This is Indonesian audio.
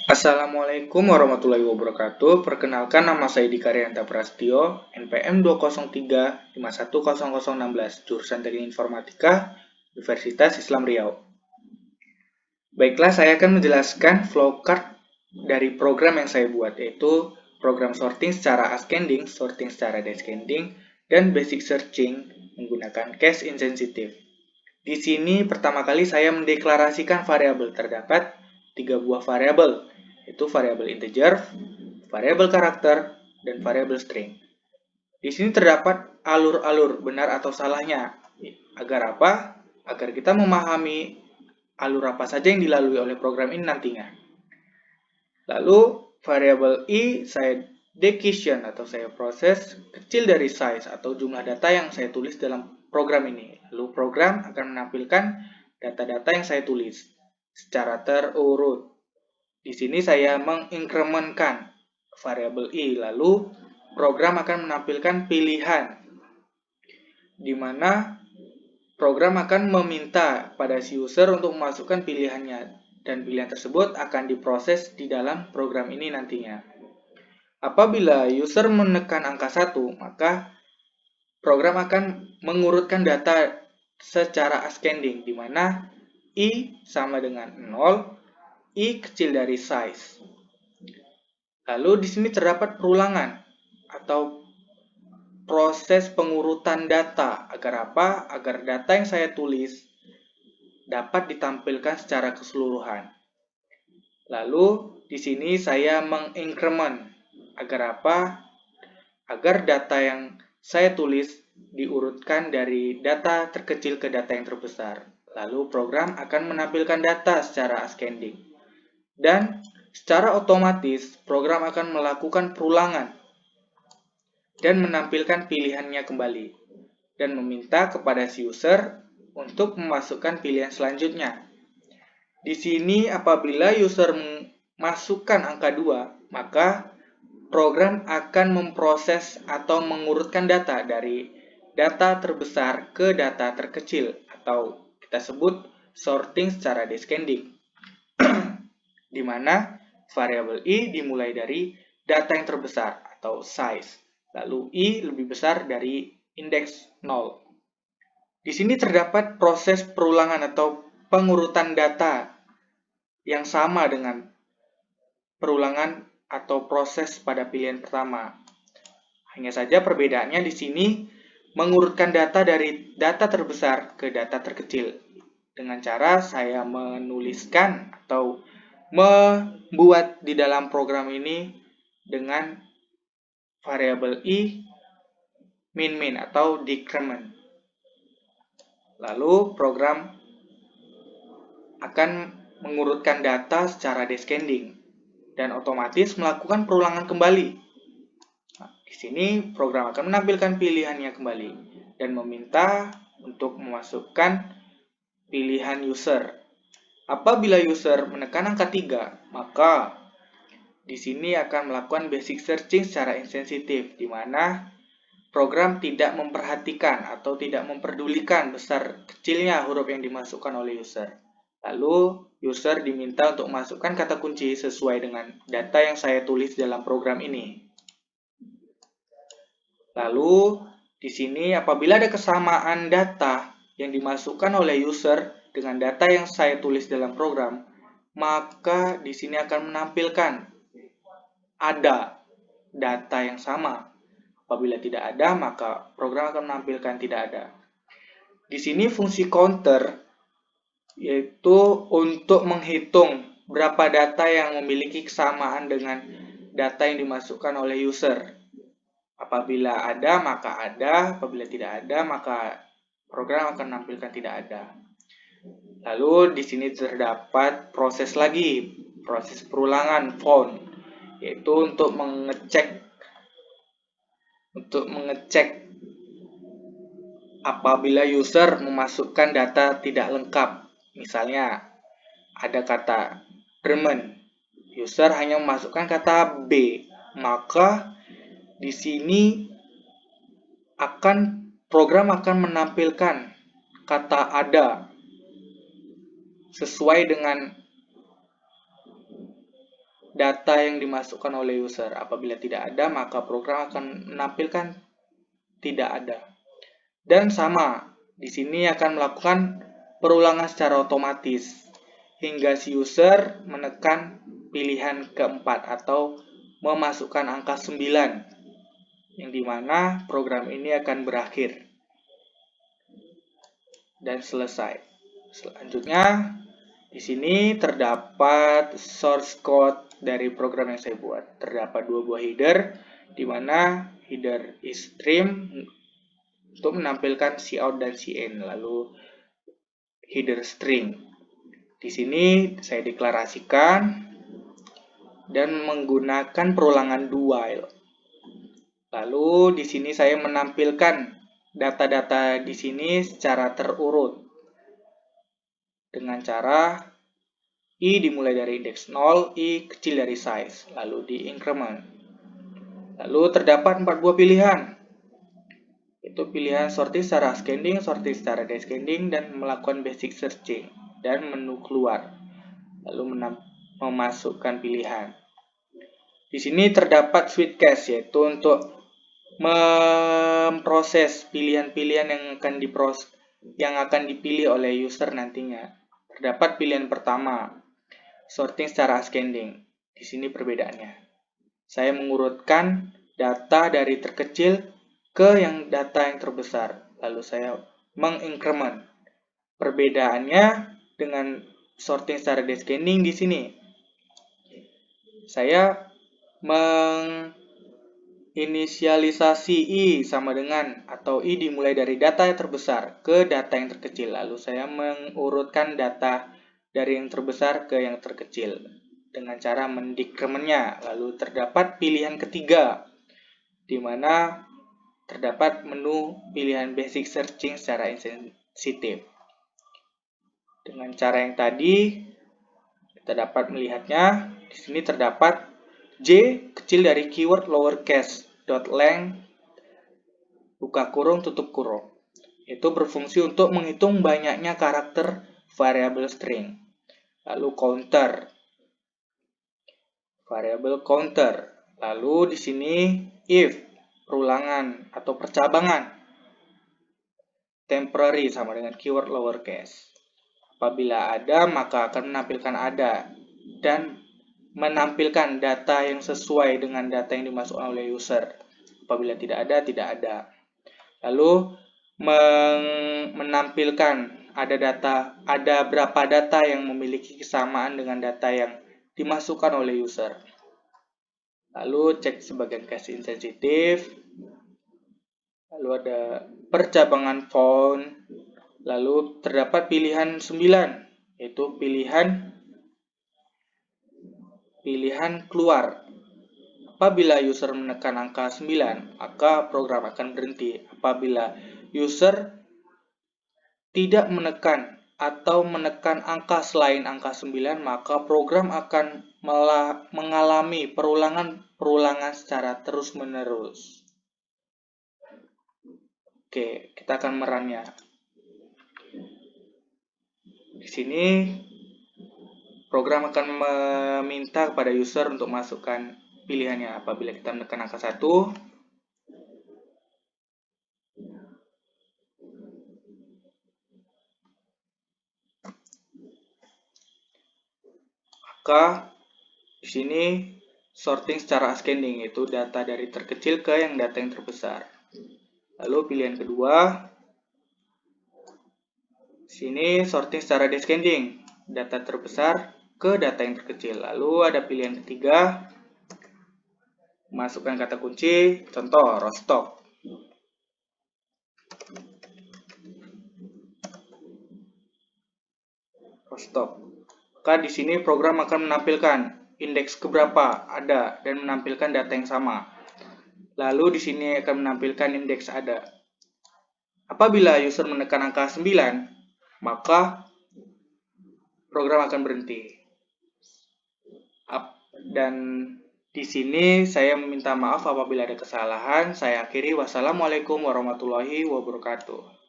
Assalamualaikum warahmatullahi wabarakatuh. Perkenalkan, nama saya Dika Rianta Prastio, NPM 203 5100016, jurusan Teknik Informatika, Universitas Islam Riau. Baiklah, saya akan menjelaskan flowchart dari program yang saya buat, yaitu program sorting secara ascending, sorting secara descending, dan basic searching menggunakan case insensitive. Di sini pertama kali saya mendeklarasikan variabel. Terdapat 3 buah variabel, yaitu variabel integer, variabel karakter, dan variabel string. Di sini terdapat alur-alur benar atau salahnya. Agar apa? Agar kita memahami alur apa saja yang dilalui oleh program ini nantinya. Lalu variabel i saya decision atau saya proses kecil dari size atau jumlah data yang saya tulis dalam program ini. Lalu program akan menampilkan data-data yang saya tulis secara terurut. Di sini saya menginkrementkan variabel i, lalu program akan menampilkan pilihan, di mana program akan meminta pada si user untuk memasukkan pilihannya, dan pilihan tersebut akan diproses di dalam program ini nantinya. Apabila user menekan angka 1, maka program akan mengurutkan data secara ascending, di mana i sama dengan 0, i kecil dari size. Lalu di sini terdapat perulangan atau proses pengurutan data. Agar apa? Agar data yang saya tulis dapat ditampilkan secara keseluruhan. Lalu di sini saya mengincrement. Agar apa? Agar data yang saya tulis diurutkan dari data terkecil ke data yang terbesar. Lalu program akan menampilkan data secara ascending. Dan secara otomatis program akan melakukan perulangan dan menampilkan pilihannya kembali dan meminta kepada si user untuk memasukkan pilihan selanjutnya. Di sini apabila user memasukkan angka 2, maka program akan memproses atau mengurutkan data dari data terbesar ke data terkecil, atau kita sebut sorting secara descending, di mana variabel i dimulai dari data yang terbesar atau size, lalu i lebih besar dari indeks 0. Di sini terdapat proses perulangan atau pengurutan data yang sama dengan perulangan atau proses pada pilihan pertama. Hanya saja perbedaannya di sini mengurutkan data dari data terbesar ke data terkecil dengan cara saya menuliskan atau membuat di dalam program ini dengan variabel i min atau decrement. Lalu program akan mengurutkan data secara descending dan otomatis melakukan perulangan kembali. Di sini program akan menampilkan pilihannya kembali dan meminta untuk memasukkan pilihan user. Apabila user menekan angka 3, maka di sini akan melakukan basic searching secara insensitif, di mana program tidak memperhatikan atau tidak memperdulikan besar kecilnya huruf yang dimasukkan oleh user. Lalu user diminta untuk memasukkan kata kunci sesuai dengan data yang saya tulis dalam program ini. Lalu di sini apabila ada kesamaan data yang dimasukkan oleh user dengan data yang saya tulis dalam program, maka di sini akan menampilkan ada data yang sama. Apabila tidak ada, maka program akan menampilkan tidak ada. Di sini fungsi counter yaitu untuk menghitung berapa data yang memiliki kesamaan dengan data yang dimasukkan oleh user. Apabila ada, maka ada. Apabila tidak ada, maka program akan menampilkan tidak ada. Lalu di sini terdapat proses lagi, proses perulangan found, yaitu untuk mengecek apabila user memasukkan data tidak lengkap. Misalnya ada kata German, user hanya memasukkan kata B, maka di sini program akan menampilkan kata ada sesuai dengan data yang dimasukkan oleh user. Apabila tidak ada, maka program akan menampilkan tidak ada. Dan sama, di sini akan melakukan perulangan secara otomatis hingga si user menekan pilihan keempat atau memasukkan angka 9, yang dimana program ini akan berakhir dan selesai. Selanjutnya, di sini terdapat source code dari program yang saya buat. Terdapat 2 buah header, di mana header is stream untuk menampilkan cout dan cin, lalu header string. Di sini saya deklarasikan dan menggunakan perulangan do while. Lalu di sini saya menampilkan data-data di sini secara terurut dengan cara i dimulai dari indeks 0, i kecil dari size, lalu di increment. Lalu terdapat 4 buah pilihan, yaitu pilihan sorting secara ascending, sorting secara descending, dan melakukan basic searching, dan menu keluar, lalu memasukkan pilihan. Di sini terdapat switch cache, yaitu untuk memproses pilihan-pilihan yang akan dipilih oleh user nantinya. Terdapat pilihan pertama, sorting secara ascending. Di sini perbedaannya. Saya mengurutkan data dari terkecil ke data yang terbesar. Lalu saya mengincrement. Perbedaannya dengan sorting secara descending di sini. Saya inisialisasi i sama dengan atau i dimulai dari data yang terbesar ke data yang terkecil. Lalu saya mengurutkan data dari yang terbesar ke yang terkecil dengan cara mendekrementnya. Lalu terdapat pilihan ketiga, di mana terdapat menu pilihan basic searching secara insensitif. Dengan cara yang tadi kita dapat melihatnya. Di sini terdapat J kecil dari keyword lowercase .length buka kurung tutup kurung. Itu berfungsi untuk menghitung banyaknya karakter variabel string. Lalu counter, variabel counter. Lalu di sini if, perulangan atau percabangan. Temporary sama dengan keyword lowercase. Apabila ada, maka akan menampilkan ada dan menampilkan data yang sesuai dengan data yang dimasukkan oleh user. Apabila tidak ada. Lalu menampilkan ada berapa data yang memiliki kesamaan dengan data yang dimasukkan oleh user. Lalu cek sebagian case insensitif. Lalu ada percabangan found. Lalu terdapat pilihan 9, yaitu pilihan keluar. Apabila user menekan angka 9, maka program akan berhenti. Apabila user tidak menekan atau menekan angka selain angka 9, maka program akan mengalami perulangan secara terus-menerus. Oke, kita akan merunnya. Di sini program akan meminta kepada user untuk masukkan pilihannya. Apabila kita menekan angka 1, maka di sini sorting secara ascending, yaitu data dari terkecil ke data yang terbesar. Lalu pilihan kedua, di sini sorting secara descending, data terbesar ke data yang terkecil. Lalu ada pilihan ketiga, masukkan kata kunci, contoh Rostock. Maka di sini program akan menampilkan indeks keberapa ada dan menampilkan data yang sama. Lalu di sini akan menampilkan indeks ada. Apabila user menekan angka 9, maka program akan berhenti. Dan di sini saya meminta maaf apabila ada kesalahan. Saya akhiri. Wassalamualaikum warahmatullahi wabarakatuh.